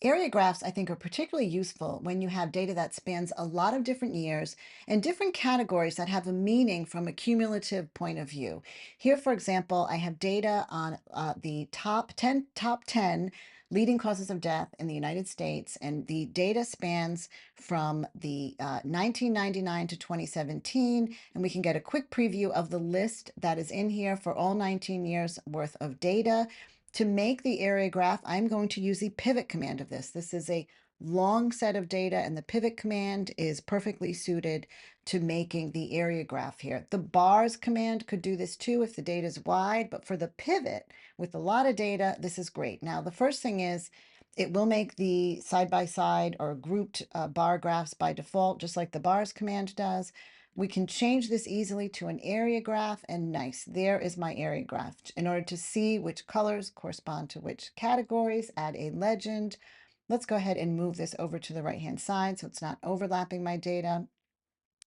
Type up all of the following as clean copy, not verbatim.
Area graphs, I think, are particularly useful when you have data that spans a lot of different years and different categories that have a meaning from a cumulative point of view. Here, for example, I have data on the top 10 leading causes of death in the United States, and the data spans from the 1999 to 2017, and we can get a quick preview of the list that is in here for all 19 years worth of data. To make the area graph, I'm going to use the pivot command of this. This is a long set of data, and the pivot command is perfectly suited to making the area graph here. The bars command could do this too if the data is wide, but for the pivot with a lot of data, this is great. Now, the first thing is it will make the side-by-side or grouped bar graphs by default, just like the bars command does. We can change this easily to an area graph, and nice, there is my area graph. In order to see which colors correspond to which categories, add a legend. Let's go ahead and move this over to the right-hand side so it's not overlapping my data.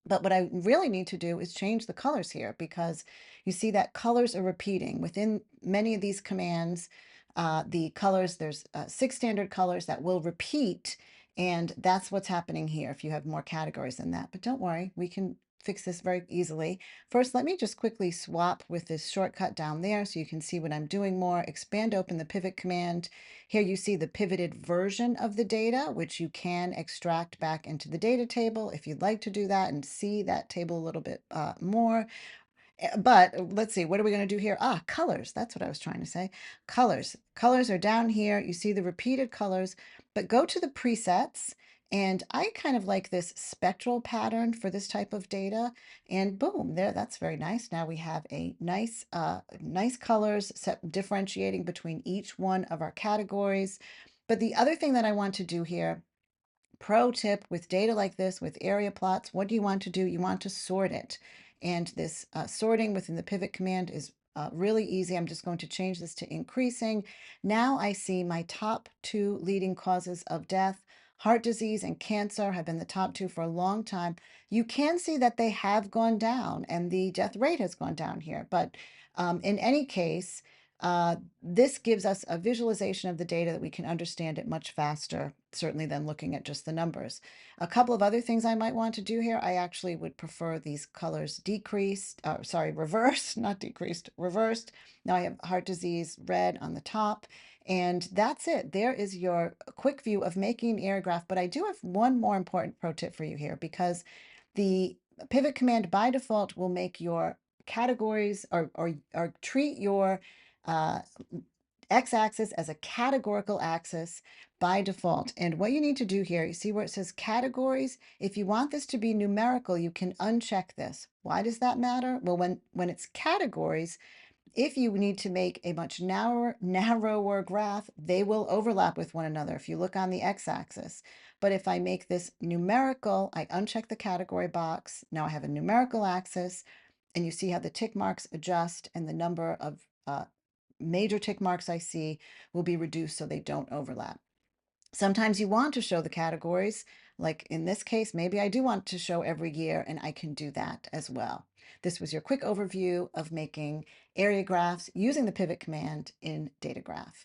But what I really need to do is change the colors here, because you see that colors are repeating. Within many of these commands, the colors, there's 6 standard colors that will repeat, and that's what's happening here if you have more categories than that. But don't worry, we can fix this very easily. First, let me just quickly swap with this shortcut down there so you can see what I'm doing more. Expand open the pivot command. Here you see the pivoted version of the data, which you can extract back into the data table if you'd like to do that and see that table a little bit more. But let's see, what are we going to do here? Ah, colors. That's what I was trying to say. Colors. Colors are down here. You see the repeated colors, but go to the presets. And I kind of like this spectral pattern for this type of data. And boom, there, that's very nice. Now we have a nice colors set differentiating between each one of our categories. But the other thing that I want to do here, pro tip with data like this, with area plots, what do you want to do? You want to sort it. And this sorting within the pivot command is really easy. I'm just going to change this to increasing. Now I see my top 2 leading causes of death. Heart disease and cancer have been the top 2 for a long time. You can see that they have gone down and the death rate has gone down here. But in any case, this gives us a visualization of the data that we can understand it much faster, certainly than looking at just the numbers. A couple of other things I might want to do here. I actually would prefer these colors decreased, reversed, not decreased, reversed. Now I have heart disease red on the top. And that's it. There is your quick view of making an area graph. But I do have one more important pro tip for you here, because the pivot command by default will make your categories or treat your uh, x-axis as a categorical axis by default. And what you need to do here, you see where it says categories? If you want this to be numerical, you can uncheck this. Why does that matter? Well, when it's categories, if you need to make a much narrower graph, they will overlap with one another if you look on the x-axis. But if I make this numerical, I uncheck the category box. Now I have a numerical axis, and you see how the tick marks adjust, and the number of major tick marks I see will be reduced so they don't overlap. Sometimes you want to show the categories, like in this case, maybe I do want to show every year, and I can do that as well. This was your quick overview of making area graphs using the pivot command in DataGraph.